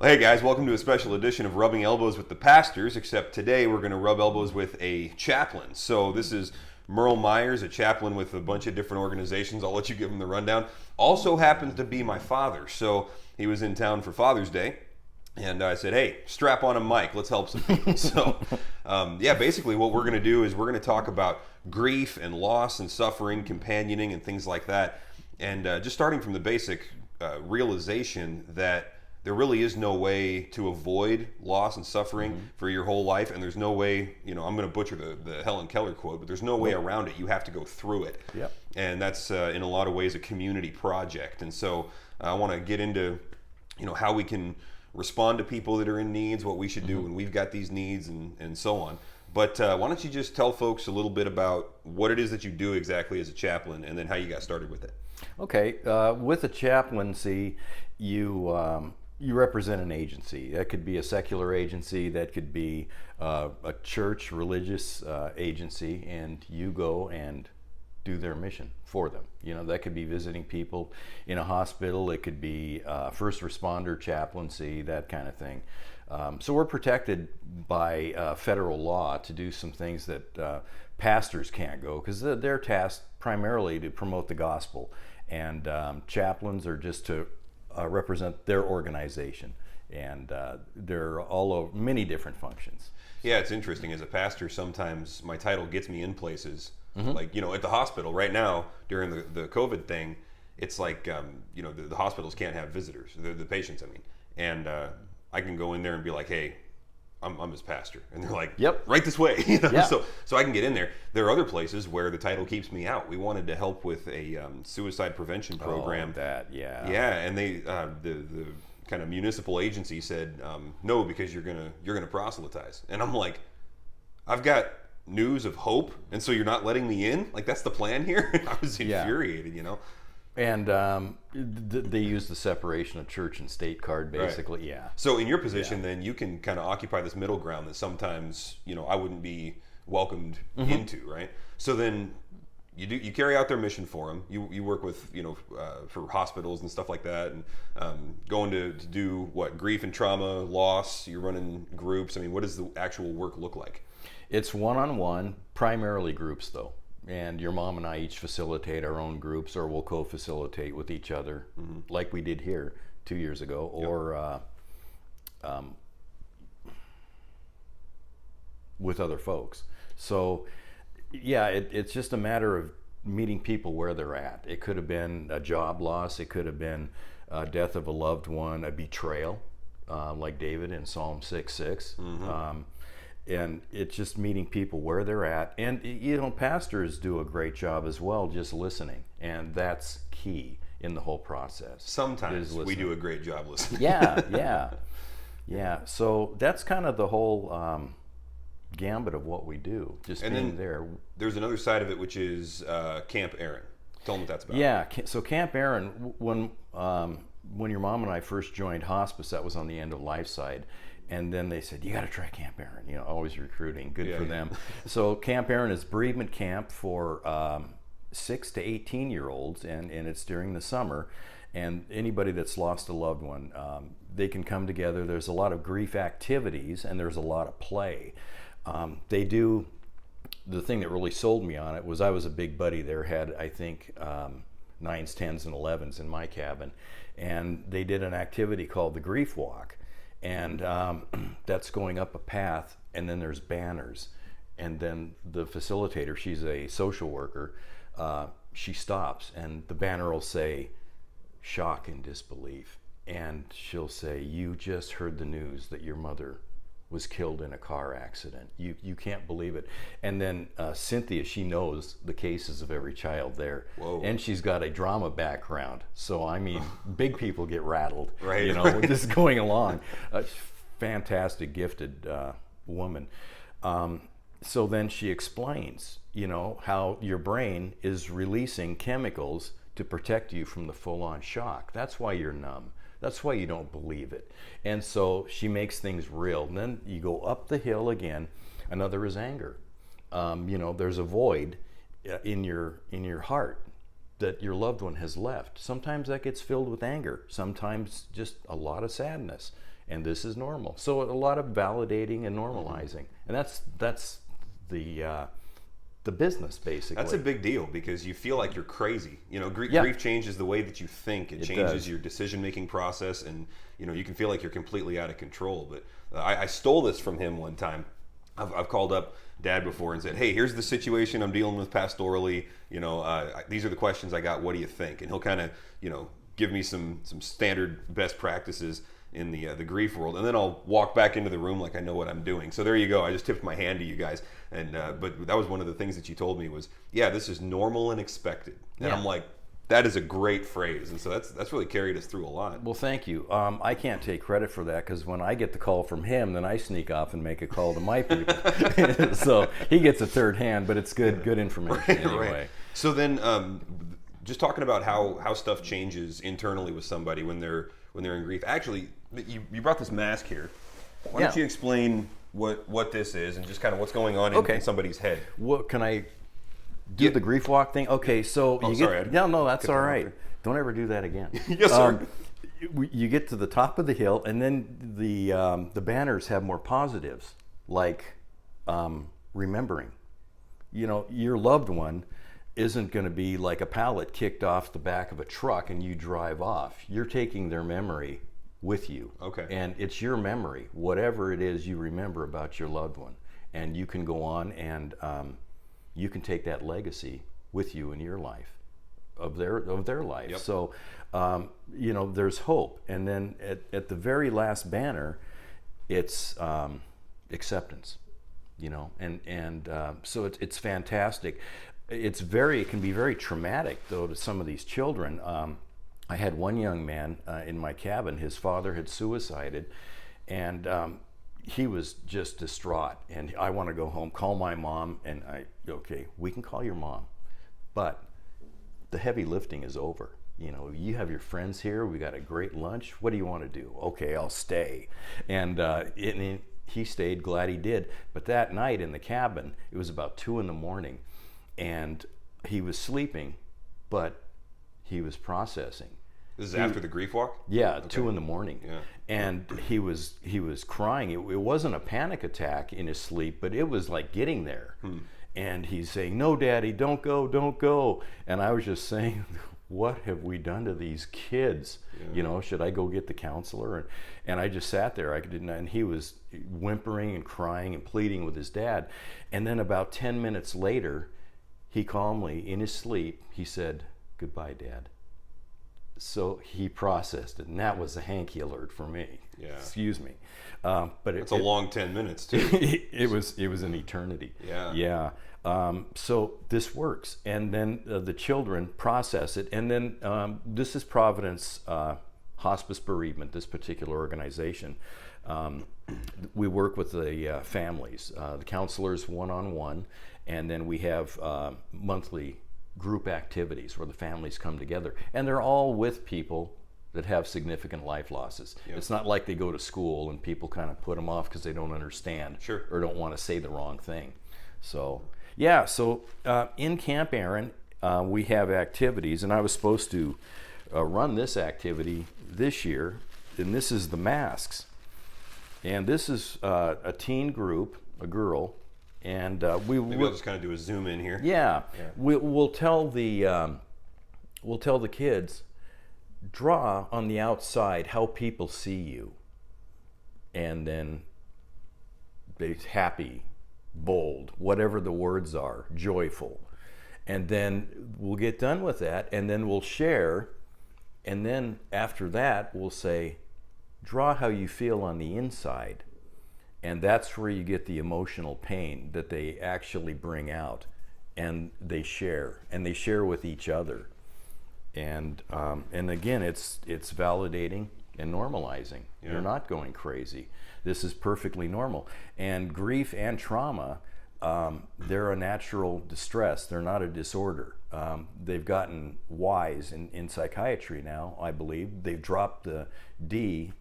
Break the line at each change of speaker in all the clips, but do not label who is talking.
Well, hey guys, welcome to a special edition of Rubbing Elbows with the Pastors, except today we're going to rub elbows with a chaplain. So this is Merle Myers, a chaplain with a bunch of different organizations. I'll let you give him the rundown. Also happens to be my father. So he was in town for Father's Day, and I said, hey, strap on a mic, let's help some people. So basically what we're going to do is we're going to talk about grief and loss and suffering, companioning and things like that. And just starting from the basic realization that there really is no way to avoid loss and suffering for your whole life, and there's no way, I'm going to butcher the Helen Keller quote, but there's no way around it. You have to go through it.
Yep.
And that's in a lot of ways a community project. And so I want to get into, how we can respond to people that are in needs, what we should do when we've got these needs, and so on. But why don't you just tell folks a little bit about what it is that you do exactly as a chaplain, and then how you got started with it.
Okay, with a chaplaincy, you represent an agency. That could be a secular agency, that could be a church, religious agency, and you go and do their mission for them. That could be visiting people in a hospital, it could be first responder chaplaincy, that kind of thing. So we're protected by federal law to do some things that pastors can't go, because they're tasked primarily to promote the gospel, and chaplains are just to represent their organization, and they're all over many different functions.
Yeah, it's interesting. As a pastor, sometimes my title gets me in places, like, at the hospital right now during the COVID thing, it's like, the hospitals can't have visitors, the patients, I mean, and I can go in there and be like, hey, I'm his pastor, and they're like,
yep,
right this way.
Yeah.
So I can get in there. There are other places where the title keeps me out. We wanted to help with a suicide prevention program. Yeah, and they the kind of municipal agency said no, because you're gonna proselytize, and I'm like, I've got news of hope, and so you're not letting me in? Like, that's the plan here? I was infuriated,
And they use the separation of church and state card, basically. Right. Yeah.
So in your position, then you can kind of occupy this middle ground that sometimes I wouldn't be welcomed into, right? So then you carry out their mission for them. You work with for hospitals and stuff like that, and going to do what, grief and trauma, loss. You're running groups. I mean, what does the actual work look like?
It's one-on-one, primarily groups though. And your mom and I each facilitate our own groups, or we'll co-facilitate with each other, like we did here 2 years ago, or with other folks. So, yeah, it's just a matter of meeting people where they're at. It could have been a job loss, it could have been a death of a loved one, a betrayal, like David in Psalm 6:6. And it's just meeting people where they're at. And, pastors do a great job as well, just listening. And that's key in the whole process.
Sometimes we do a great job listening.
Yeah. So that's kind of the whole gambit of what we do, just and being there.
There's another side of it, which is Camp Aaron. Tell them what that's about.
Yeah, so Camp Aaron, when your mom and I first joined hospice, that was on the end of life side. And then they said, you got to try Camp Aaron, always recruiting, good for them. So Camp Aaron is bereavement camp for 6 to 18-year-olds, and it's during the summer. And anybody that's lost a loved one, they can come together. There's a lot of grief activities, and there's a lot of play. They do, the thing that really sold me on it was I was a big buddy there, had, I think, 9s, 10s, and 11s in my cabin. And they did an activity called the Grief Walk. And that's going up a path, and then there's banners, and then the facilitator, she's a social worker, she stops, and the banner will say shock and disbelief, and she'll say, you just heard the news that your mother was killed in a car accident. You can't believe it. And then Cynthia, she knows the cases of every child there.
Whoa.
And she's got a drama background. So, I mean, big people get rattled,
right.
Just going along. A fantastic, gifted woman. So then she explains, how your brain is releasing chemicals to protect you from the full-on shock. That's why you're numb. That's why you don't believe it. And so she makes things real. And then you go up the hill again. Another is anger. There's a void in your heart that your loved one has left. Sometimes that gets filled with anger. Sometimes just a lot of sadness. and this is normal. So a lot of validating and normalizing, and that's the business basically.
That's a big deal because you feel like you're crazy. You know,
Yeah.
grief changes the way that you think. It changes
does.
your decision-making process, and you know you can feel like you're completely out of control. But I stole this from him one time. I've called up Dad before and said, "Hey, here's the situation I'm dealing with pastorally. You know, these are the questions I got. What do you think?" And he'll kind of, you know, give me some standard best practices in the grief world, and then I'll walk back into the room like I know what I'm doing. So there you go. I just tipped my hand to you guys, and but that was one of the things that you told me was, yeah, this is normal and expected. And
Yeah.
I'm like, that is a great phrase, and so that's really carried us through a lot.
Well, thank you. I can't take credit for that because when I get the call from him, then I sneak off and make a call to my people. So he gets a third hand, but it's good information anyway.
Right. So then, just talking about how stuff changes internally with somebody when they're in grief. Actually, you brought this mask here. Why don't you explain what this is and just kind of what's going on in somebody's head?
What can I do the grief walk thing? Okay, so
Oh,
you
sorry,
get no, that's all right. Don't ever do that again.
Yes, sir.
You get to the top of the hill, and then the banners have more positives, like remembering. You know, your loved one isn't going to be like a pallet kicked off the back of a truck and you drive off. You're taking their memory with you.
Okay.
And it's your memory, whatever it is you remember about your loved one. And you can go on and you can take that legacy with you in your life, of their life.
Yep.
So, you know, there's hope. And then at the very last banner, it's acceptance. You know, and so it's fantastic. It can be very traumatic though to some of these children. I had one young man in my cabin. His father had suicided, and he was just distraught. And I want to go home, call my mom, and okay, we can call your mom, but the heavy lifting is over. You know, you have your friends here. We got a great lunch. What do you want to do? Okay, I'll stay. And he stayed, glad he did. But that night in the cabin, it was about 2 a.m, and he was sleeping, but he was processing.
This is after the grief walk?
Yeah,
Okay.
2 a.m.
Yeah.
And he was crying. It wasn't a panic attack in his sleep, but it was like getting there. And he's saying, "No, Daddy, don't go, don't go." And I was just saying, what have we done to these kids?
Yeah.
You know, should I go get the counselor? And I just sat there. And he was whimpering and crying and pleading with his dad. And then about 10 minutes later, he calmly, in his sleep, he said, "Goodbye, Dad." So he processed it, and that was a hanky alert for me.
Yeah.
Excuse me. But
It's a long 10 minutes too.
it was an eternity.
Yeah.
Yeah. So this works, and then the children process it, and then this is Providence Hospice Bereavement, this particular organization. We work with the families, the counselors one-on-one, and then we have monthly group activities where the families come together, and they're all with people that have significant life losses.
Yep.
It's not like they go to school and people kind of put them off because they don't understand
Sure.
or don't want to say the wrong thing. So yeah, so in Camp Aaron, we have activities, and I was supposed to run this activity this year, and this is the masks. And this is a teen group, a girl, and
Maybe I'll just kind of do a zoom in here.
yeah. We'll tell the kids, draw on the outside how people see you, and then they happy, bold, whatever the words are, joyful, and then we'll get done with that, and then we'll share, and then after that we'll say, draw how you feel on the inside. And that's where you get the emotional pain that they actually bring out, and they share with each other. And again, it's validating and normalizing.
Yeah.
You're not going crazy. This is perfectly normal. And grief and trauma, they're a natural distress. They're not a disorder. They've gotten wise in psychiatry now, I believe. They've dropped the D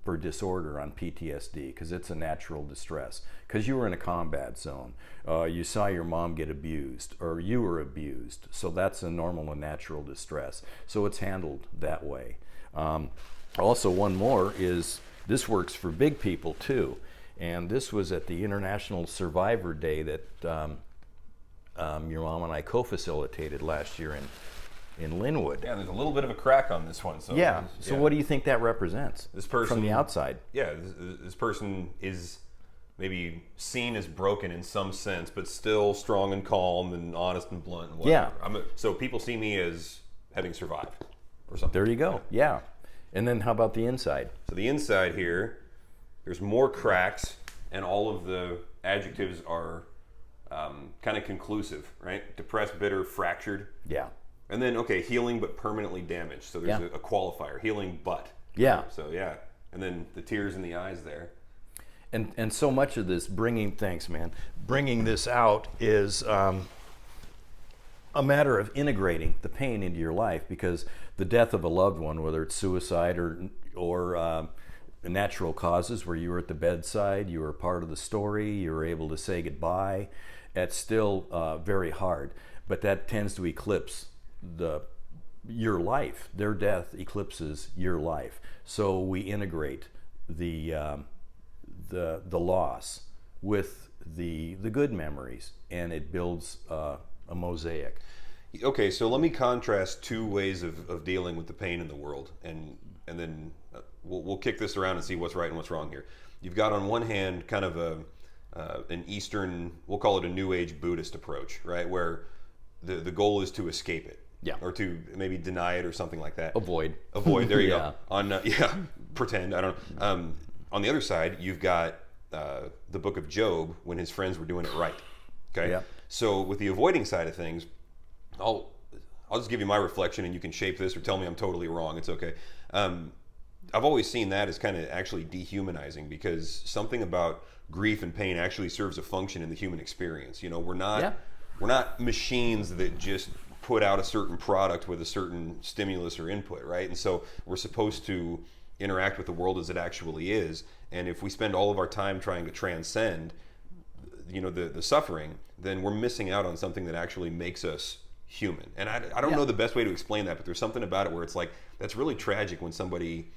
for disorder on PTSD because it's a natural distress. Because you were in a combat zone, you saw your mom get abused, or you were abused. So that's a normal and natural distress. So it's handled that way. Also, one more is this works for big people too. And this was at the International Survivor Day that your mom and I co-facilitated last year in Linwood.
Yeah, there's a little bit of a crack on this one. So
Yeah. So what do you think that represents?
This person
from the outside.
Yeah, this person is maybe seen as broken in some sense, but still strong and calm and honest and blunt and whatever.
Yeah.
So people see me as having survived or something.
There you go. Yeah. And then how about the inside?
So the inside here, there's more cracks, and all of the adjectives are kind of conclusive, right? Depressed, bitter, fractured.
Yeah.
And then, okay, healing but permanently damaged. So there's a qualifier, healing but.
Yeah.
So yeah, and then the tears in the eyes there.
And so much of this bringing this out is a matter of integrating the pain into your life, because the death of a loved one, whether it's suicide or natural causes where you were at the bedside, you were part of the story, you were able to say goodbye, that's still very hard. But that tends to eclipse your life. Their death eclipses your life. So we integrate the loss with the good memories, and it builds a mosaic.
Okay, so let me contrast two ways of dealing with the pain in the world, and then we'll kick this around and see what's right and what's wrong here. You've got on one hand kind of an Eastern, we'll call it a New Age Buddhist approach, right, where the goal is to escape it.
Yeah.
Or to maybe deny it or something like that.
Avoid.
There you
Yeah.
go. Pretend. I don't know. On the other side, you've got the book of Job when his friends were doing it right. Okay.
Yeah.
So with the avoiding side of things, I'll just give you my reflection, and you can shape this or tell me I'm totally wrong. It's okay. I've always seen that as kind of actually dehumanizing, because something about grief and pain actually serves a function in the human experience. You know, we're not machines that just put out a certain product with a certain stimulus or input, right? And so we're supposed to interact with the world as it actually is. And if we spend all of our time trying to transcend, the suffering, then we're missing out on something that actually makes us human. And I don't know the best way to explain that, but there's something about it where it's like, that's really tragic when somebody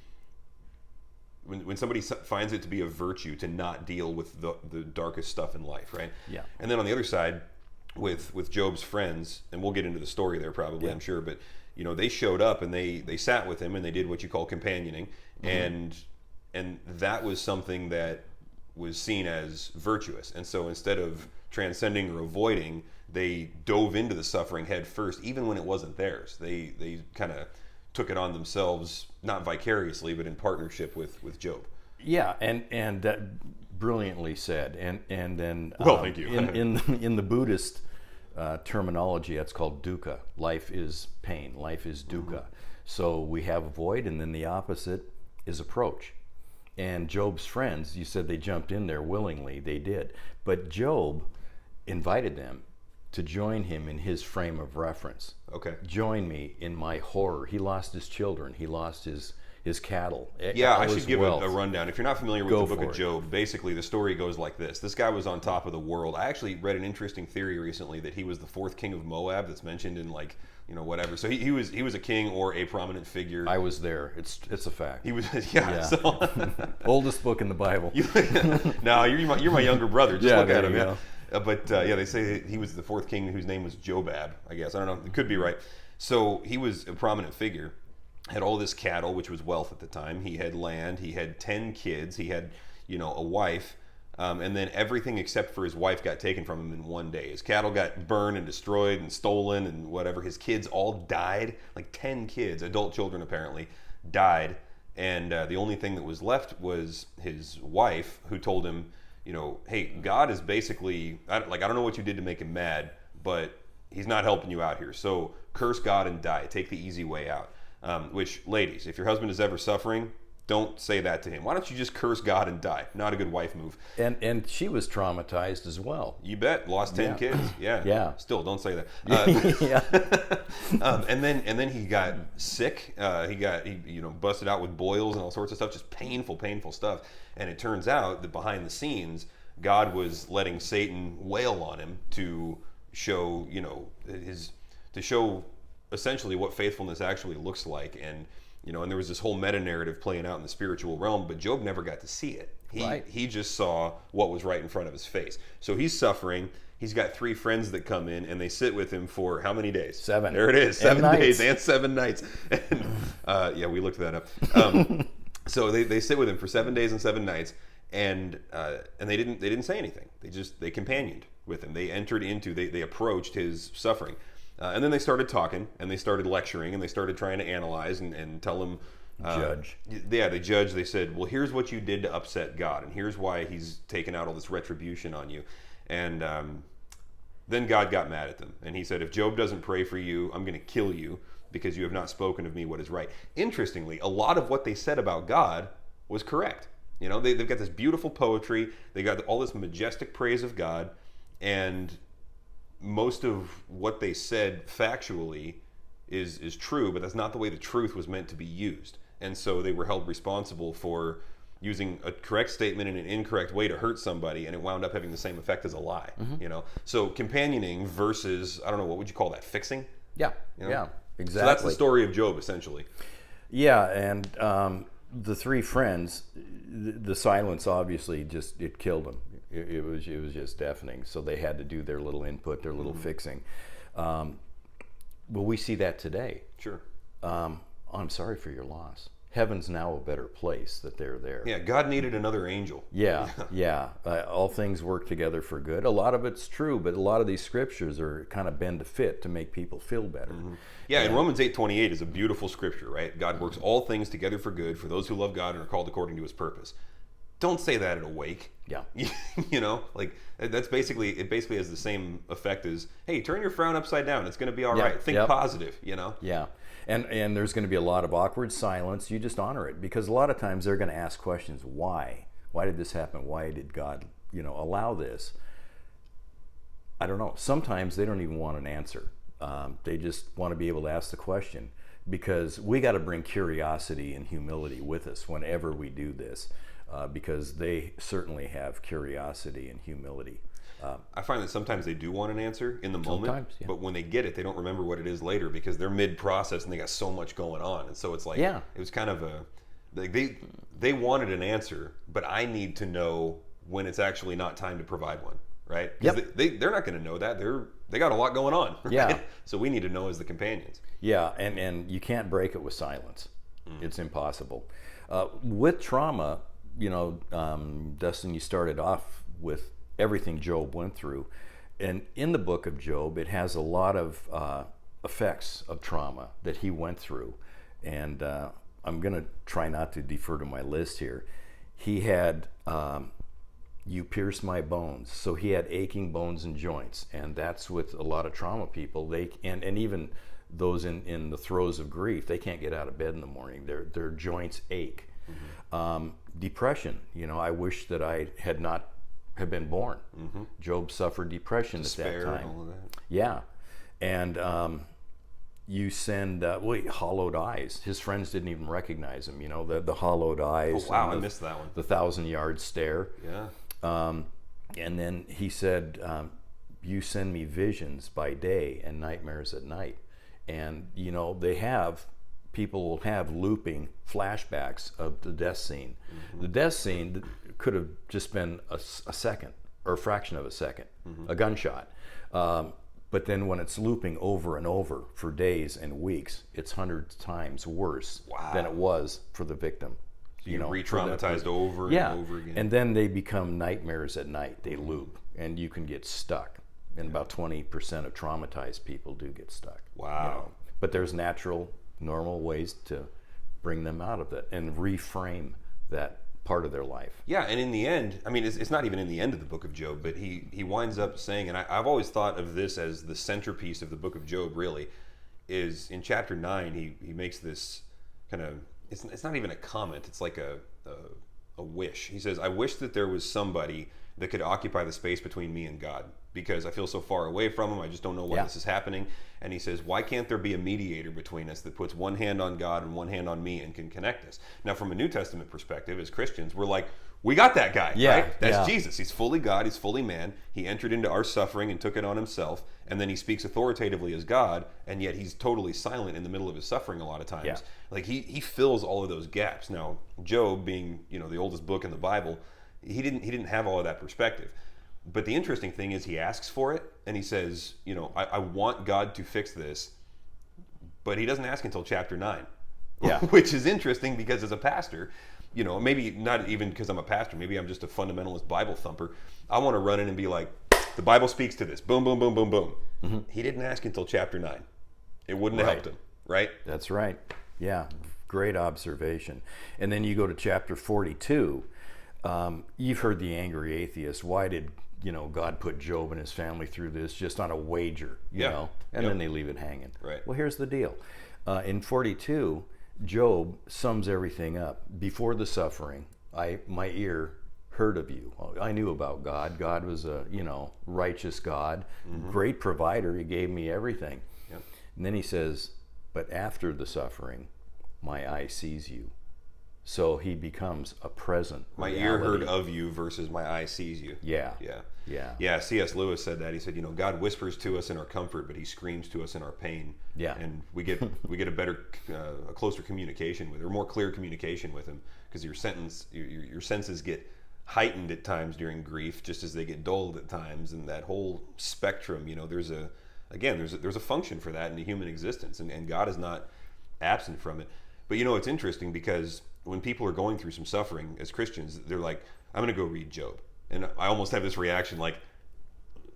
finds it to be a virtue to not deal with the darkest stuff in life, right?
Yeah.
And then on the other side, with Job's friends, and we'll get into the story there probably, I'm sure, but they showed up and they sat with him and they did what you call companioning, and that was something that was seen as virtuous. And so instead of transcending or avoiding, they dove into the suffering head first, even when it wasn't theirs. They kind of took it on themselves, not vicariously, but in partnership with Job.
Yeah, and that brilliantly said. And then
well, thank you.
in the Buddhist terminology, that's called dukkha. Life is pain. Life is dukkha. So we have avoid, and then the opposite is approach. And Job's friends, you said they jumped in there willingly. They did. But Job invited them to join him in his frame of reference.
Okay.
Join me in my horror. He lost his children. He lost his cattle.
Yeah, I should give a rundown. If you're not familiar with the book of
it.
Job, basically the story goes like this. This guy was on top of the world. I actually read an interesting theory recently that he was the fourth king of Moab that's mentioned in whatever. So he was a king or a prominent figure.
I was there. It's a fact.
He was So
oldest book in the Bible.
No, you're my younger brother. Just look at him.
Yeah.
But they say he was the fourth king whose name was Jobab, I guess. I don't know. It could be right. So he was a prominent figure. Had all this cattle, which was wealth at the time. He had land. He had 10 kids. He had, a wife. And then everything except for his wife got taken from him in one day. His cattle got burned and destroyed and stolen and whatever. His kids all died. Like 10 kids, adult children apparently, died. And the only thing that was left was his wife, who told him, hey, God is basically, I don't know what you did to make him mad, but he's not helping you out here. So curse God and die. Take the easy way out. Which, ladies, if your husband is ever suffering, don't say that to him. Why don't you just curse God and die? Not a good wife move.
And she was traumatized as well.
You bet. Lost 10 kids. Yeah.
Yeah.
Still, don't say that.
Yeah.
And then he got sick. He busted out with boils and all sorts of stuff. Just painful stuff. And it turns out that behind the scenes, God was letting Satan wail on him to show, essentially what faithfulness actually looks like. And And there was this whole meta narrative playing out in the spiritual realm, but Job never got to see it. He just saw what was right in front of his face. So he's suffering. He's got 3 friends that come in, and they sit with him for how many days?
7.
There it is, 7 days and 7 nights. And, yeah, we looked that up. So they sit with him for 7 days and 7 nights, and they didn't say anything. They companioned with him. They entered into, they approached his suffering. And then they started talking, and they started lecturing, and they started trying to analyze and tell him.
Judge.
Yeah, they judged. They said, well, here's what you did to upset God, and here's why he's taken out all this retribution on you. And then God got mad at them, and he said, if Job doesn't pray for you, I'm going to kill you because you have not spoken of me what is right. Interestingly, a lot of what they said about God was correct. They've got this beautiful poetry. They got all this majestic praise of God, and most of what they said factually is true, but that's not the way the truth was meant to be used. And so they were held responsible for using a correct statement in an incorrect way to hurt somebody, and it wound up having the same effect as a lie. So companioning versus, I don't know, what would you call that, fixing?
Yeah, yeah, exactly.
So that's the story of Job, essentially.
Yeah, and the 3 friends, the silence obviously it killed them. It was just deafening. So they had to do their little input, their little fixing. Well, we see that today.
Sure.
I'm sorry for your loss. Heaven's now a better place that they're there.
Yeah, God needed another angel.
Yeah. All things work together for good. A lot of it's true, but a lot of these scriptures are kind of bend to fit to make people feel better.
Yeah, and Romans 8:28 is a beautiful scripture, right? God works all things together for good for those who love God and are called according to his purpose. Don't say that at a wake.
Yeah.
That's it basically has the same effect as, hey, turn your frown upside down. It's going to be all right. Think
Yep.
positive,
Yeah. And there's going to be a lot of awkward silence. You just honor it, because a lot of times they're going to ask questions. Why? Why did this happen? Why did God, allow this? I don't know. Sometimes they don't even want an answer. They just want to be able to ask the question, because we got to bring curiosity and humility with us whenever we do this, because they certainly have curiosity and humility.
I find that sometimes they do want an answer in the moment, but when they get it, they don't remember what it is later because they're mid-process and they got so much going on. And so it's like, it was kind of they wanted an answer, but I need to know when it's actually not time to provide one, right? Because they're not going to know that. They got a lot going on, right?
Yeah.
So we need to know as the companions.
Yeah, and you can't break it with silence. It's impossible. With trauma, Dustin, you started off with everything Job went through. And in the book of Job, it has a lot of effects of trauma that he went through. And I'm going to try not to defer to my list here. He had, you pierced my bones. So he had aching bones and joints. And that's with a lot of trauma people. And even those in the throes of grief, they can't get out of bed in the morning. Their joints ache. Depression, I wish that I had not have been born. Job suffered depression
Despair
at that time.
and all of that.
Yeah, and you send hollowed eyes. His friends didn't even recognize him. The hollowed eyes.
Oh wow, I missed that one.
The 1,000-yard stare.
Yeah.
And then he said, "You send me visions by day and nightmares at night." And people will have looping flashbacks of the death scene. The death scene could have just been a second or a fraction of a second, a gunshot. But then when it's looping over and over for days and weeks, it's hundreds times worse than it was for the victim.
You re-traumatized over and over again.
And then they become nightmares at night. They loop, and you can get stuck. And about 20% of traumatized people do get stuck.
Wow.
But there's natural, normal ways to bring them out of it and reframe that part of their life.
Yeah, and in the end, I mean, it's not even in the end of the book of Job, but he winds up saying, and I've always thought of this as the centerpiece of the book of Job, really, is in chapter 9, he makes this kind of, it's not even a comment, it's like a wish. He says, I wish that there was somebody that could occupy the space between me and God, because I feel so far away from him. I just don't know why this is happening. And he says, why can't there be a mediator between us that puts one hand on God and one hand on me and can connect us? Now, from a New Testament perspective, as Christians, we're like, we got that guy, right? That's Jesus. He's fully God. He's fully man. He entered into our suffering and took it on himself. And then he speaks authoritatively as God, and yet he's totally silent in the middle of his suffering a lot of times.
Yeah.
Like he fills all of those gaps. Now, Job, being the oldest book in the Bible, he didn't have all of that perspective. But the interesting thing is he asks for it, and he says, I want God to fix this, but he doesn't ask until chapter 9.
Yeah.
Which is interesting because as a pastor, maybe not even because I'm a pastor, maybe I'm just a fundamentalist Bible thumper. I want to run in and be like, the Bible speaks to this. Boom, boom, boom, boom, boom. Mm-hmm. He didn't ask until chapter 9. It wouldn't have helped him, right?
That's right. Yeah, great observation. And then you go to chapter 42. You've heard the angry atheist. Why did God put Job and his family through this just on a wager, you know? And then they leave it hanging.
Right.
Well, here's the deal. In 42, Job sums everything up. Before the suffering, my ear heard of you. I knew about God. God was a righteous God, great provider. He gave me everything.
Yep.
And then he says, but after the suffering, my eye sees you. So he becomes a present
My
reality.
ear heard of you versus my eye sees you.
Yeah.
C.S. Lewis said that. He said, God whispers to us in our comfort, but he screams to us in our pain.
Yeah.
And we get a better, a closer communication with, or more clear communication with him, because your senses get heightened at times during grief, just as they get dulled at times, and that whole spectrum. There's a function for that in the human existence, and God is not absent from it. But it's interesting because when people are going through some suffering as Christians, they're like, I'm going to go read Job. And I almost have this reaction like,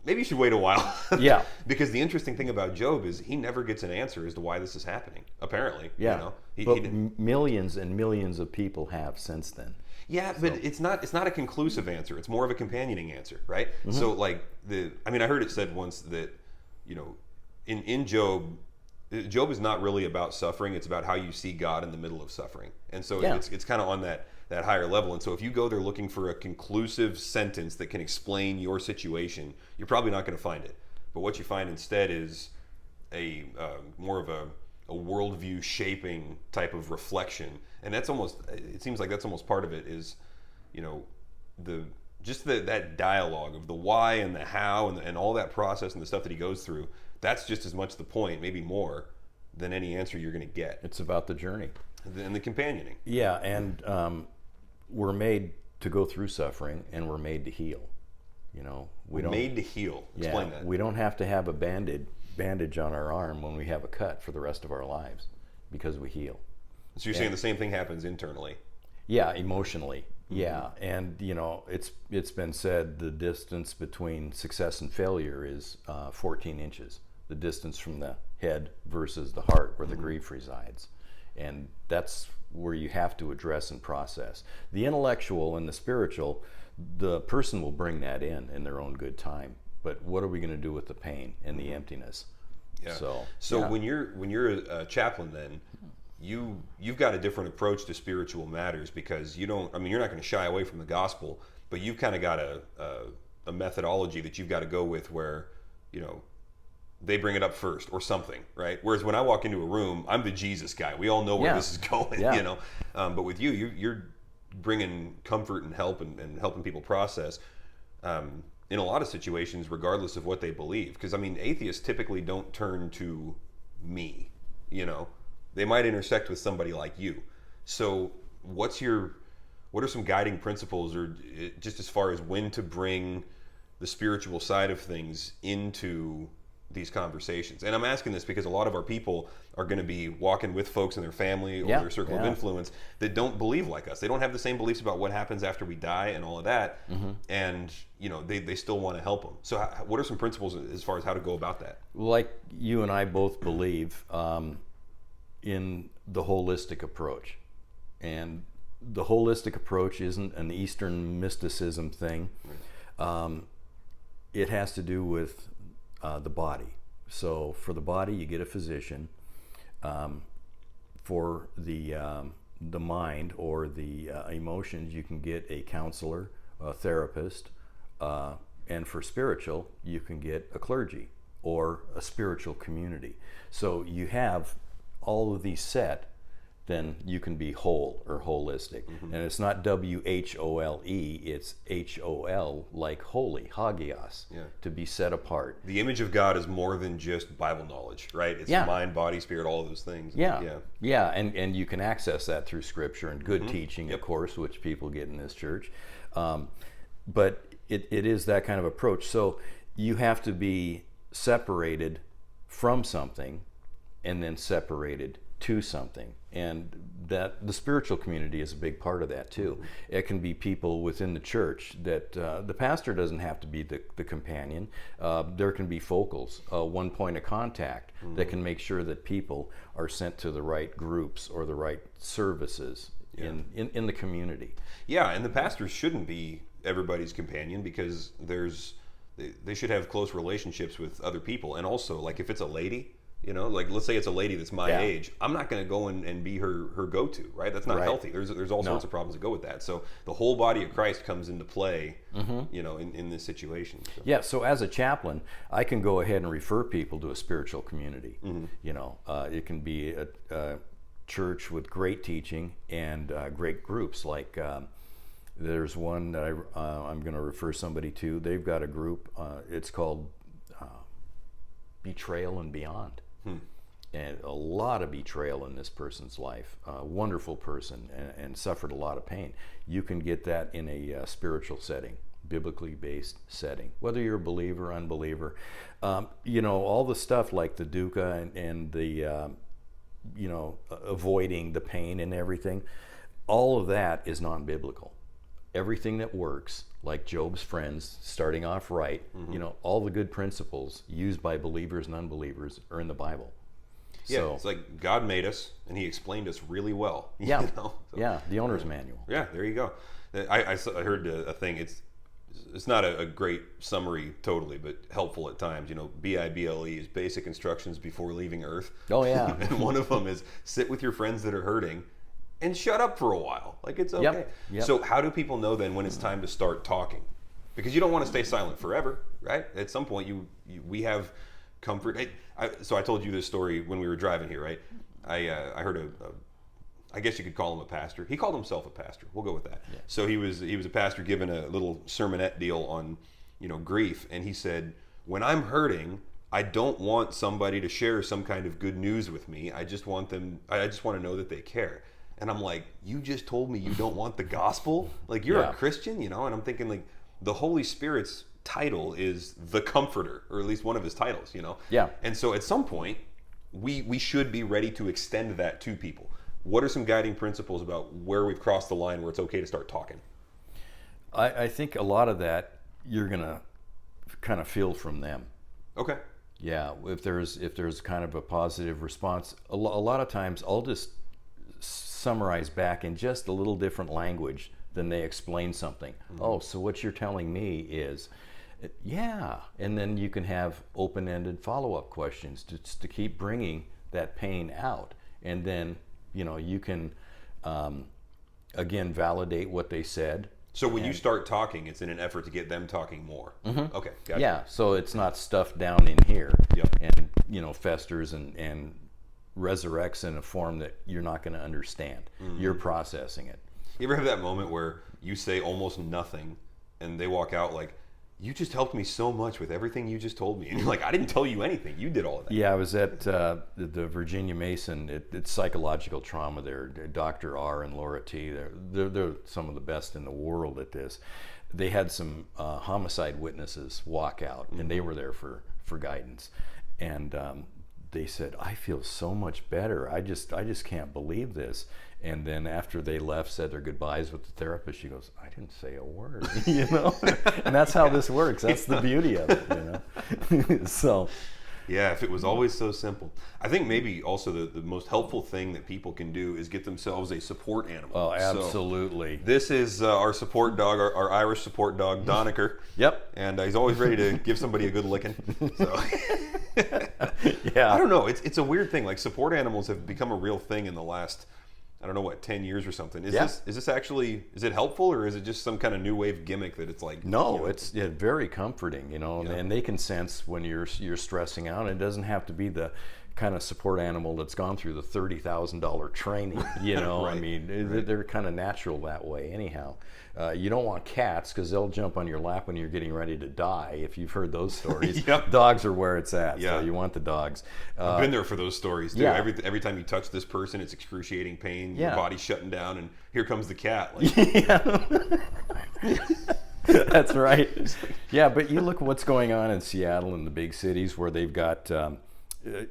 maybe you should wait a while.
Yeah.
Because the interesting thing about Job is he never gets an answer as to why this is happening, apparently.
Yeah. But millions and millions of people have since then.
Yeah, but it's not a conclusive answer. It's more of a companioning answer, right? Mm-hmm. So like I heard it said once that, in Job, Job is not really about suffering. It's about how you see God in the middle of suffering. And so it's kind of on that higher level. And so if you go there looking for a conclusive sentence that can explain your situation, you're probably not going to find it. But what you find instead is a more of a worldview shaping type of reflection. And it seems like that's almost part of it is, that dialogue of the why and the how and all that process and the stuff that he goes through. That's just as much the point, maybe more, than any answer you're going to get.
It's about the journey.
And the companioning.
Yeah, and we're made to go through suffering, and we're made to heal.
We're made to heal. Explain that.
We don't have to have a bandage on our arm when we have a cut for the rest of our lives, because we heal.
So you're saying the same thing happens internally?
Yeah, emotionally. Yeah, and it's been said the distance between success and failure is 14 inches. The distance from the head versus the heart where the grief resides. And that's where you have to address and process. The intellectual and the spiritual, the person will bring that in their own good time. But what are we going to do with the pain and the emptiness?
Yeah. So when you're a chaplain, then you've got a different approach to spiritual matters, because you're not going to shy away from the gospel, but you've kind of got a methodology that you've got to go with where they bring it up first or something, right? Whereas when I walk into a room, I'm the Jesus guy. We all know where this is going, but with you're bringing comfort and help and helping people process in a lot of situations, regardless of what they believe. Because atheists typically don't turn to me. They might intersect with somebody like you. So what are some guiding principles, or just as far as when to bring the spiritual side of things into these conversations? And I'm asking this because a lot of our people are going to be walking with folks in their family or their circle of influence that don't believe like us. They don't have the same beliefs about what happens after we die and all of that. Mm-hmm. And they still want to help them. So what are some principles as far as how to go about that?
Like you and I both believe in the holistic approach. And the holistic approach isn't an Eastern mysticism thing. It has to do with the body. So for the body, you get a physician. For the mind or the emotions, you can get a counselor, a therapist, And for spiritual, you can get a clergy or a spiritual community. So you have all of these set, then you can be whole or holistic. And it's not W-H-O-L-E, it's H-O-L, like holy, hagios, to be set apart.
The image of God is more than just Bible knowledge, right? It's mind, body, spirit, all of those things.
Yeah, and you can access that through Scripture and good teaching, of course, which people get in this church. But it is that kind of approach. So you have to be separated from something and then separated to something, and that the spiritual community is a big part of that too. It can be people within the church that the pastor doesn't have to be the companion. There can be focals, one point of contact that can make sure that people are sent to the right groups or the right services in the community.
Yeah, and the pastors shouldn't be everybody's companion, because they should have close relationships with other people. And also, like, if it's a lady, you know, like let's say it's a lady that's my age, I'm not going to go and be her go-to, right? That's not healthy. There's all sorts of problems that go with that. So the whole body of Christ comes into play, you know, in this situation. So.
Yeah. So as a chaplain, I can go ahead and refer people to a spiritual community. You know, it can be a church with great teaching and great groups. Like there's one that I'm going to refer somebody to. They've got a group. It's called Betrayal and Beyond. And a lot of betrayal in this person's life. A wonderful person and suffered a lot of pain. You can get that in a spiritual setting, biblically based setting, whether you're a believer or unbeliever. You know, all the stuff like the dukkha and the, you know, avoiding the pain and everything, all of that is non-biblical. Everything that works, like Job's friends, starting off right, you know, all the good principles used by believers and unbelievers are in the Bible.
Yeah,
So,
it's like God made us, and He explained us really well.
Yeah,
you know? So,
yeah, the owner's manual.
Yeah, there you go. I heard a thing. It's not a great summary totally, but helpful at times. You know, BIBLE is basic instructions before leaving Earth.
Oh yeah.
And one of them is sit with your friends that are hurting and shut up for a while. Like, it's okay.
Yep.
So how do people know then when it's time to start talking? Because you don't want to stay silent forever, right? At some point, we have comfort. So I told you this story when we were driving here, right? I heard I guess you could call him a pastor. He called himself a pastor. We'll go with that. Yeah. So he was a pastor giving a little sermonette deal on, you know, grief, and he said, when I'm hurting, I don't want somebody to share some kind of good news with me. I just want to know that they care. And I'm like, you just told me you don't want the gospel? Like, you're a Christian, you know? And I'm thinking, like, the Holy Spirit's title is the Comforter, or at least one of his titles, you know?
Yeah.
And so at some point, we should be ready to extend that to people. What are some guiding principles about where we've crossed the line where it's okay to start talking?
I think a lot of that you're going to kind of feel from them.
Okay.
Yeah, if there's kind of a positive response, a lot of times I'll just summarize back in just a little different language than they explain something. Oh, so what you're telling me is, yeah, and then you can have open-ended follow-up questions to keep bringing that pain out, and then, you know, you can again validate what they said.
So when you start talking, it's in an effort to get them talking more. Okay, gotcha.
Yeah, so it's not stuffed down in here and, you know, festers and resurrects in a form that you're not going to understand. You're processing it.
You ever have that moment where you say almost nothing and they walk out like, you just helped me so much with everything you just told me, and you're like, I didn't tell you anything, you did all of that.
Yeah, I was at the Virginia Mason. It's psychological trauma there. Dr. R and Laura T. They're some of the best in the world at this. They had some homicide witnesses walk out, and they were there for guidance, and they said, I feel so much better. I just can't believe this. And then after they left, said their goodbyes with the therapist, she goes, I didn't say a word, you know? And that's how this works. That's the beauty of it, you know? So.
Yeah, if it was always so simple. I think maybe also the most helpful thing that people can do is get themselves a support animal.
Oh, absolutely.
So, this is our support dog, our Irish support dog, Doniker.
Yep.
And he's always ready to give somebody a good licking. So.
Yeah.
I don't know. It's a weird thing. Like, support animals have become a real thing in the last, I don't know what, 10 years or something. Is
Yeah.
this actually, is it helpful, or is it just some kind of new wave gimmick that it's like?
No, it's very comforting,
Yeah.
and they can sense when you're stressing out. It doesn't have to be the kind of support animal that's gone through the $30,000 training. I
Right,
mean, they're kind of natural that way. Anyhow, you don't want cats because they'll jump on your lap when you're getting ready to die. If you've heard those stories,
Yep.
dogs are where it's at.
Yeah.
So you want the dogs.
I've been there for those stories too.
Yeah.
Every time you touch this person, it's excruciating pain.
Yeah.
Your body's shutting down, and here comes the cat. Like,
That's right. Yeah, but you look what's going on in Seattle and the big cities where they've got,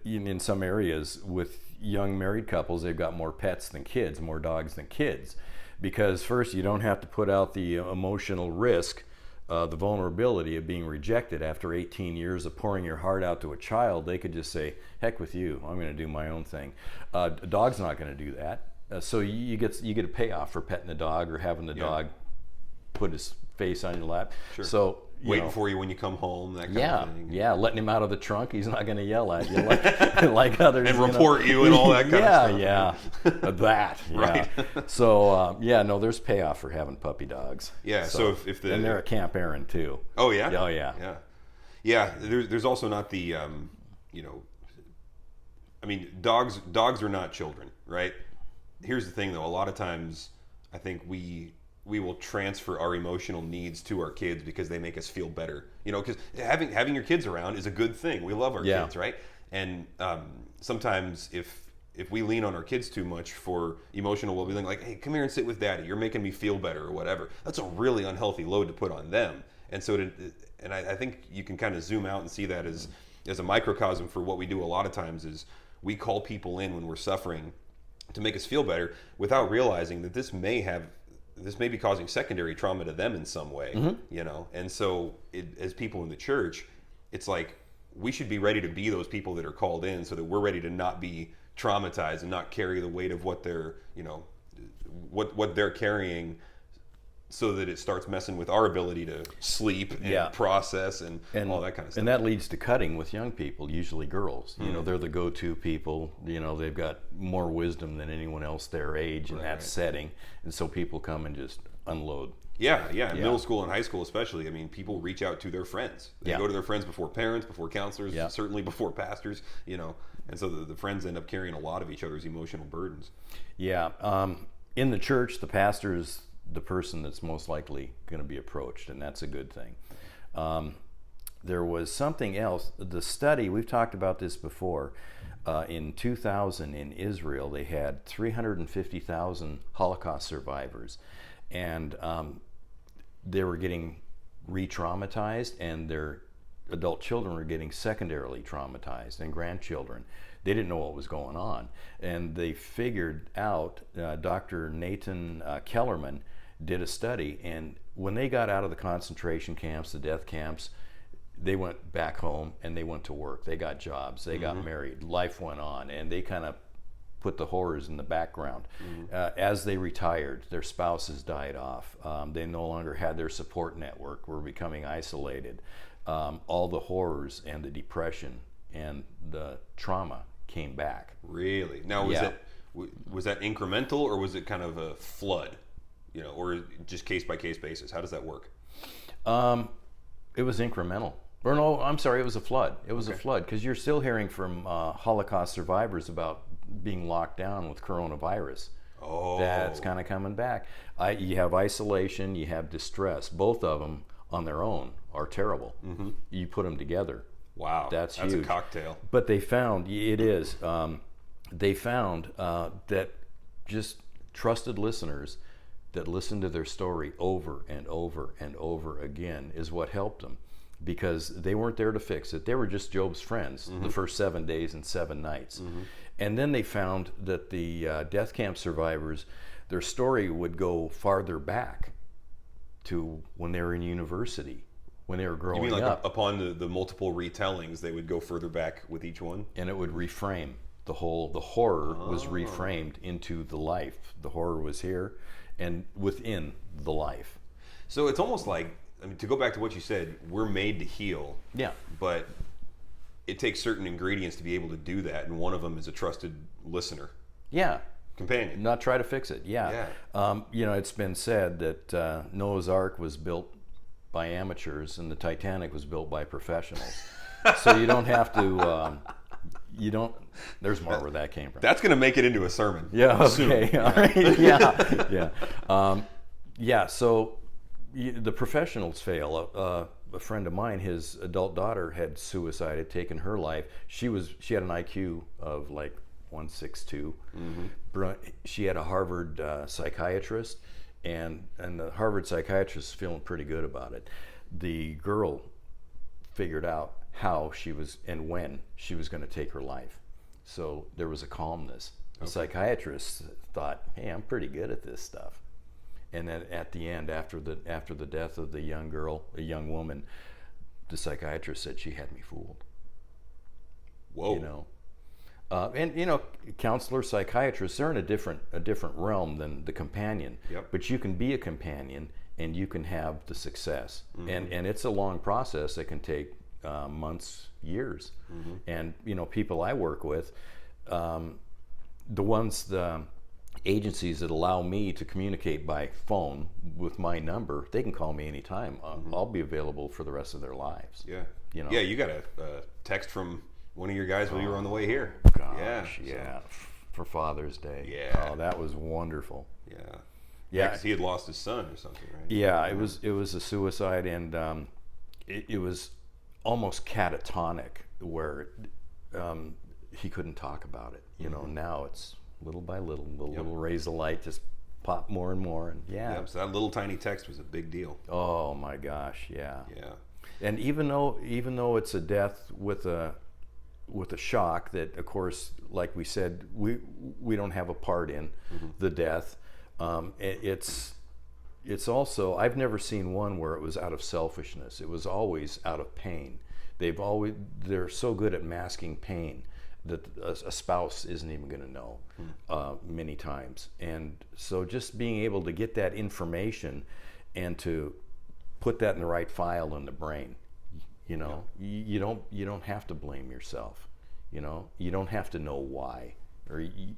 in some areas with young married couples, they've got more pets than kids, more dogs than kids. Because first, you don't have to put out the emotional risk, the vulnerability of being rejected after 18 years of pouring your heart out to a child. They could just say, heck with you, I'm going to do my own thing. A dog's not going to do that. So you get a payoff for petting the dog or having the dog put his face on your lap.
Sure.
So
waiting for you when you come home, that kind of thing.
Yeah, letting him out of the trunk. He's not going to yell at you like others.
And report you and all that kind of stuff.
Yeah.
Right.
So no, there's payoff for having puppy dogs.
Yeah. So if
and they're at Camp Aaron too.
Oh yeah.
Oh yeah.
Yeah. Yeah. There's also not the I mean, dogs are not children, right? Here's the thing though. A lot of times, I think we will transfer our emotional needs to our kids because they make us feel better. Because having your kids around is a good thing. We love our kids, right? And sometimes if we lean on our kids too much for emotional well-being, like, hey, come here and sit with daddy, you're making me feel better or whatever, that's a really unhealthy load to put on them. And so I think you can kind of zoom out and see that as a microcosm for what we do a lot of times is we call people in when we're suffering to make us feel better without realizing that this may be causing secondary trauma to them in some way, And so as people in the church, it's like we should be ready to be those people that are called in so that we're ready to not be traumatized and not carry the weight of what they're, what they're carrying, so that it starts messing with our ability to sleep and process and all that kind of stuff.
And that leads to cutting with young people, usually girls. They're the go-to people. They've got more wisdom than anyone else their age in that setting. And so people come and just unload.
Yeah. Middle school and high school especially. I mean, people reach out to their friends. They go to their friends before parents, before counselors, certainly before pastors, And so the friends end up carrying a lot of each other's emotional burdens. Yeah.
In the church, the pastor's the person that's most likely going to be approached, and that's a good thing. There was something else. The study, we've talked about this before, in 2000 in Israel, they had 350,000 Holocaust survivors, and they were getting re-traumatized, and their adult children were getting secondarily traumatized, and grandchildren. They didn't know what was going on, and they figured out, Dr. Nathan Kellerman did a study, and when they got out of the concentration camps, the death camps, they went back home and they went to work. They got jobs, they got married, life went on, and they kind of put the horrors in the background. As they retired, their spouses died off. They no longer had their support network, were becoming isolated. All the horrors and the depression and the trauma came back.
Really? Now, was that incremental, or was it kind of a flood? Or just case by case basis? How does that work?
It was incremental. Or no, I'm sorry, it was a flood. It was a flood, because you're still hearing from Holocaust survivors about being locked down with coronavirus.
Oh.
That's kind of coming back. You have isolation, you have distress. Both of them on their own are terrible. You put them together.
Wow.
That's
huge.
a
cocktail.
But they found, they found that just trusted listeners that listened to their story over and over and over again is what helped them, because they weren't there to fix it. They were just Job's friends the first 7 days and 7 nights. And then they found that the death camp survivors, their story would go farther back to when they were in university, when they were growing up.
You mean like upon the multiple retellings, they would go further back with each one?
And it would reframe. The horror was reframed into the life. The horror was here and within the life.
So it's almost like, to go back to what you said, we're made to heal.
Yeah.
But it takes certain ingredients to be able to do that, and one of them is a trusted listener.
Yeah.
companion.
Not try to fix it. Yeah. You know, it's been said that Noah's Ark was built by amateurs and the Titanic was built by professionals. So you don't have to. There's more where that came from.
That's going to make it into a sermon.
Yeah. Okay.
Soon.
All right. Yeah. So the professionals fail. A friend of mine, his adult daughter had suicided, taken her life. She had an IQ of like 162. She had a Harvard psychiatrist, and the Harvard psychiatrist is feeling pretty good about it. The girl figured out how she was and when she was going to take her life. So there was a calmness. The psychiatrist thought, hey, I'm pretty good at this stuff. And then at the end, after the death of the young girl, a young woman, the psychiatrist said she had me fooled.
Whoa.
You know, and you know, counselors, psychiatrists, they're in a different realm than the companion.
Yep.
But you can be a companion, and you can have the success. And it's a long process that can take months, years. And you know, people I work with, the agencies that allow me to communicate by phone with my number, they can call me anytime. I'll be available for the rest of their lives.
Yeah.
You know?
Yeah, you got a text from one of your guys while you were on the way here.
Gosh, yeah. For Father's Day.
Yeah.
Oh, that was wonderful.
Yeah.
Yeah.
'Cause he had lost his son or something, right?
Yeah, it was a suicide, and it was almost catatonic where he couldn't talk about it. You know, now it's little by little, little rays of light just pop more and more, and
Yep, so that little tiny text was a big deal.
Oh my gosh, yeah.
Yeah.
And even though it's a death with a shock that, of course, like we said, we don't have a part in the death. It's also, I've never seen one where it was out of selfishness. It was always out of pain. They're so good at masking pain that a spouse isn't even going to know many times. And so just being able to get that information and to put that in the right file in the brain, you know, you don't have to blame yourself. You know, you don't have to know why, or you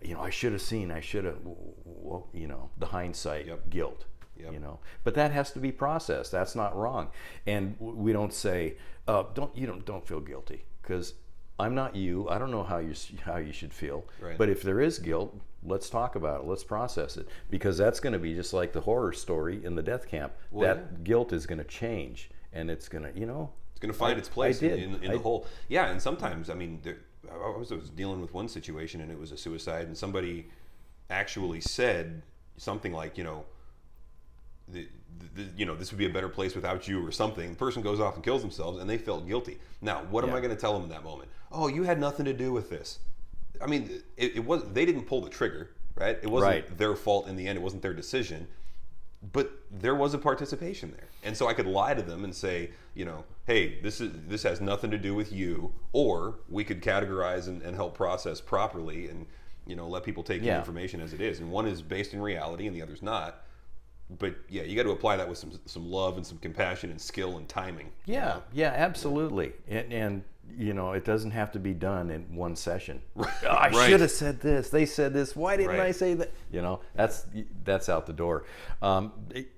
know, I should have, well, you know, the hindsight guilt. You know, but that has to be processed. That's not wrong. And we don't say, don't feel guilty, because I'm not you. I don't know how you should feel.
Right.
But if there is guilt, let's talk about it. Let's process it, because that's going to be just like the horror story in the death camp. Guilt is going to change, and it's going to, you know,
it's going to find its place in the whole. Yeah, and sometimes, I mean, I was dealing with one situation, and it was a suicide, and somebody actually said something like, you know, this would be a better place without you, or something. The person goes off and kills themselves, and they felt guilty. Now, what am I going to tell them in that moment? Oh, you had nothing to do with this. I mean, it was, they didn't pull the trigger, right? It wasn't their fault in the end. It wasn't their decision, but there was a participation there. And so I could lie to them and say, you know, hey, this has nothing to do with you, or we could categorize and help process properly, and, you know, let people take the information as it is. And one is based in reality, and the other's not. But yeah, you got to apply that with some love and some compassion and skill and timing.
Yeah, absolutely. And you know, it doesn't have to be done in one session. I should have said this. They said this. Why didn't I say that? You know, that's out the door.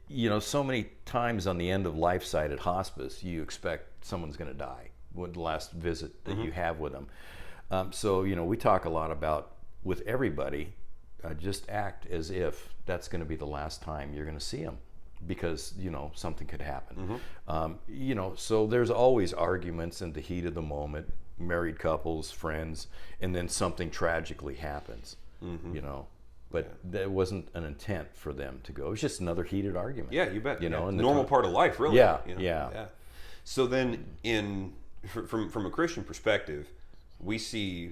You know, so many times on the end of life side at hospice, you expect someone's going to die with the last visit that you have with them. So you know, we talk a lot about with everybody. Just act as if that's going to be the last time you're going to see them, because you know something could happen. You know, so there's always arguments in the heat of the moment, married couples, friends, and then something tragically happens. You know, but that wasn't an intent for them to go. It was just another heated argument.
Yeah, you bet.
You know,
normal part of life, really.
Yeah,
you know?
yeah.
So then, from a Christian perspective, we see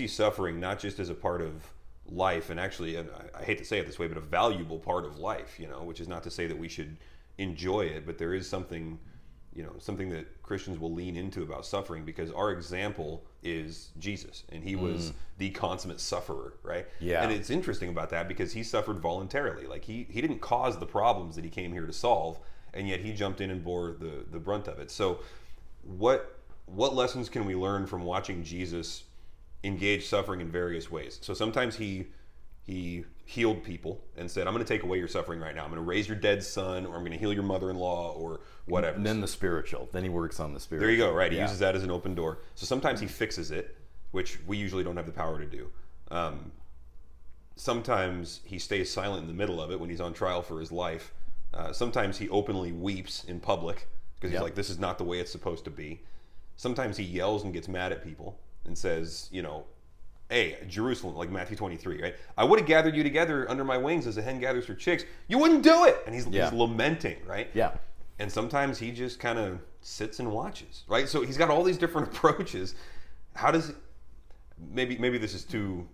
suffering not just as a part of life, and actually, I hate to say it this way, but a valuable part of life, you know, which is not to say that we should enjoy it, but there is something, you know, something that Christians will lean into about suffering, because our example is Jesus, and he was the consummate sufferer, right?
Yeah.
And it's interesting about that, because he suffered voluntarily. Like he didn't cause the problems that he came here to solve, and yet he jumped in and bore the brunt of it. So what lessons can we learn from watching Jesus engaged suffering in various ways. So sometimes he healed people and said, I'm going to take away your suffering right now. I'm going to raise your dead son, or I'm going to heal your mother-in-law, or whatever.
And then the spiritual. Then he works on the spiritual.
There you go, right. He uses that as an open door. So sometimes he fixes it, which we usually don't have the power to do. Sometimes he stays silent in the middle of it when he's on trial for his life. Sometimes he openly weeps in public because he's like, this is not the way it's supposed to be. Sometimes he yells and gets mad at people and says, hey, Jerusalem, like Matthew 23, right? I would have gathered you together under my wings as a hen gathers her chicks. You wouldn't do it. And he's lamenting, right?
Yeah.
And sometimes he just kind of sits and watches, right? So he's got all these different approaches. How does maybe this is too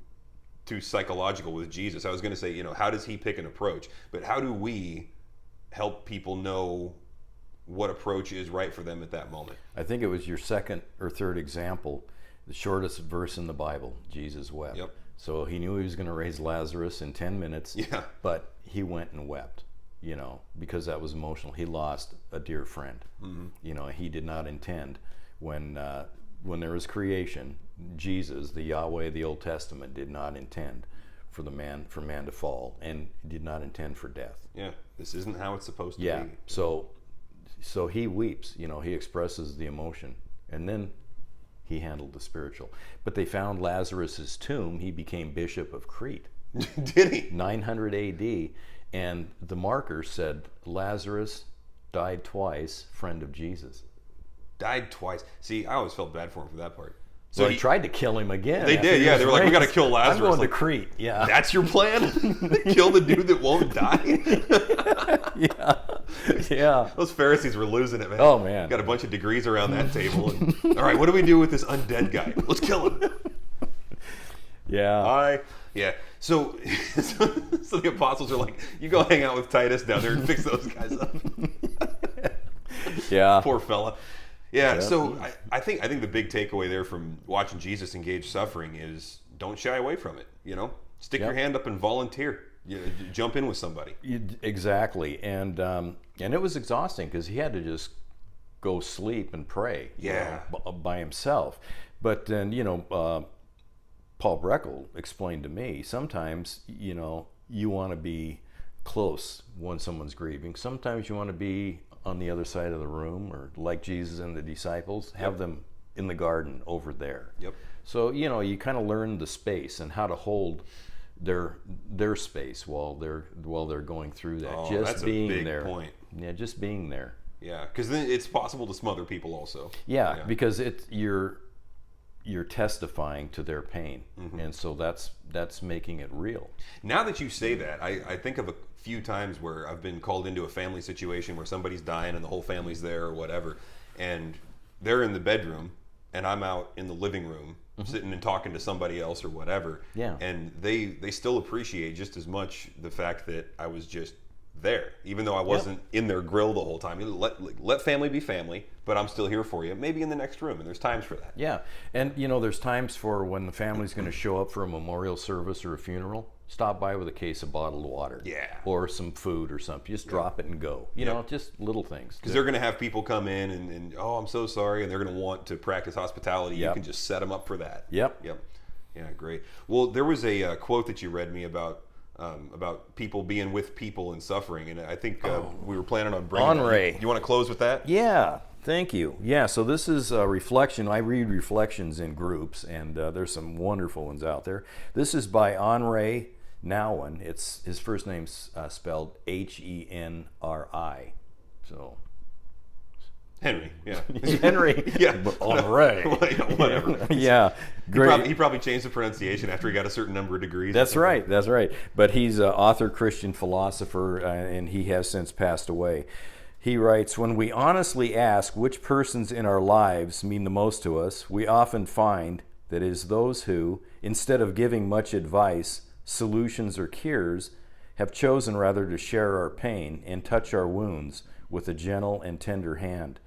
psychological with Jesus. I was going to say, how does he pick an approach? But how do we help people know what approach is right for them at that moment?
I think it was your second or third example, the shortest verse in the Bible, Jesus wept.
Yep.
So he knew he was going to raise Lazarus in 10 minutes,
Yeah.
but he went and wept, because that was emotional. He lost a dear friend. Mm-hmm. He did not intend when there was creation, Jesus, the Yahweh of the Old Testament, did not intend for man to fall, and did not intend for death.
Yeah, this isn't how it's supposed to
Yeah.
be.
So he weeps, he expresses the emotion, and then he handled the spiritual. But they found Lazarus's tomb. He became Bishop of Crete.
Did he?
900 AD, and the marker said Lazarus died twice, friend of Jesus.
Died twice. See, I always felt bad for him for that part.
So he tried to kill him again.
They did, yeah. They were like, we got to kill Lazarus.
I'm going
like,
to Crete, yeah.
That's your plan? Kill the dude that won't die?
Yeah.
Those Pharisees were losing it, man.
Oh, man.
Got a bunch of degrees around that table. And, all right, what do we do with this undead guy? Let's kill him.
Yeah.
So the apostles are like, you go hang out with Titus down there and fix those guys up.
Yeah.
Poor fella. Yeah, so I think the big takeaway there from watching Jesus engage suffering is don't shy away from it. Stick your hand up and volunteer. Jump in with somebody.
Exactly, and it was exhausting because he had to just go sleep and pray. By himself. But then Paul Breckel explained to me sometimes you want to be close when someone's grieving. Sometimes you want to be on the other side of the room, or like Jesus and the disciples, have them in the garden over there.
Yep.
So you kind of learn the space and how to hold their space while they're going through that. Just
that's
being
a big
there.
point.
Yeah, just being there.
Yeah, because then it's possible to smother people also.
Yeah. Because you're testifying to their pain, and so that's making it real.
Now that you say that, I think of a few times where I've been called into a family situation where somebody's dying and the whole family's there or whatever, and they're in the bedroom and I'm out in the living room sitting and talking to somebody else or whatever.
Yeah.
And they still appreciate just as much the fact that I was just there, even though I wasn't in their grill the whole time. Let family be family, but I'm still here for you, maybe in the next room, and there's times for that.
Yeah, and there's times for when the family's going to show up for a memorial service or a funeral, stop by with a case of bottled water.
Yeah.
Or some food or something. Just drop it and go. Just little things.
Because they're going to have people come in and, oh, I'm so sorry, and they're going to want to practice hospitality. You can just set them up for that.
Yep.
Yeah, great. Well, there was a quote that you read me about people being with people and suffering, and I think we were planning on bringing
Henri.
You want to close with that?
Yeah, thank you. Yeah, so this is a reflection. I read reflections in groups, and there's some wonderful ones out there. This is by Henri Nouwen. His first name's spelled Henri. So
Henry, yeah.
Henry,
yeah.
Henri.
Whatever.
Yeah, great.
He probably changed the pronunciation after he got a certain number of degrees.
That's right. But he's an author, Christian philosopher, and he has since passed away. He writes, when we honestly ask which persons in our lives mean the most to us, we often find that it is those who, instead of giving much advice, solutions, or cures, have chosen rather to share our pain and touch our wounds with a gentle and tender hand.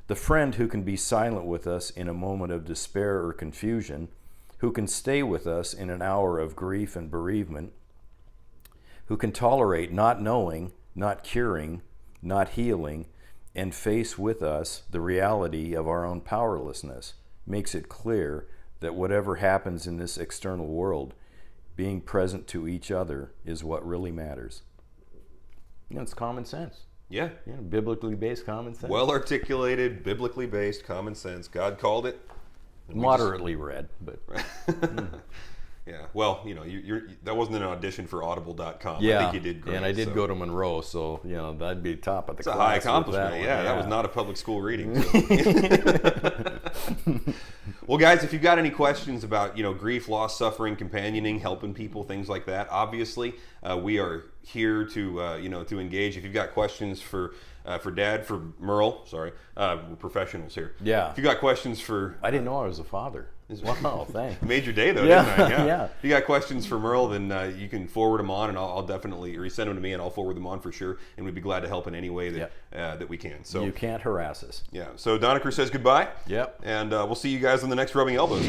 The friend who can be silent with us in a moment of despair or confusion, who can stay with us in an hour of grief and bereavement, who can tolerate not knowing, not curing, not healing, and face with us the reality of our own powerlessness, makes it clear that whatever happens in this external world, being present to each other is what really matters. It's common sense.
Yeah.
Biblically based common sense.
Well articulated, biblically based common sense. God called it.
Moderately read, but
yeah. Well, you're that wasn't an audition for Audible.com.
yeah,
I think you did great.
And I did go to Monroe, so that'd be top of the
class. It's a
high
accomplishment.
That
was not a public school reading. So. Well, guys, if you've got any questions about grief, loss, suffering, companioning, helping people, things like that, obviously we are here to to engage. If you've got questions for Dad, for Merle, sorry, we're professionals here.
Yeah.
If you got questions for,
I didn't know I was a father. Wow, thanks.
Made your day though,
Yeah.
didn't I?
Yeah.
If you got questions for Merle, then you can forward them on, and I'll definitely, or you send them to me, and I'll forward them on for sure. And we'd be glad to help in any way that that we can. So
you can't harass us.
Yeah. So Doniker says goodbye.
Yep.
And we'll see you guys on the next Rubbing Elbows.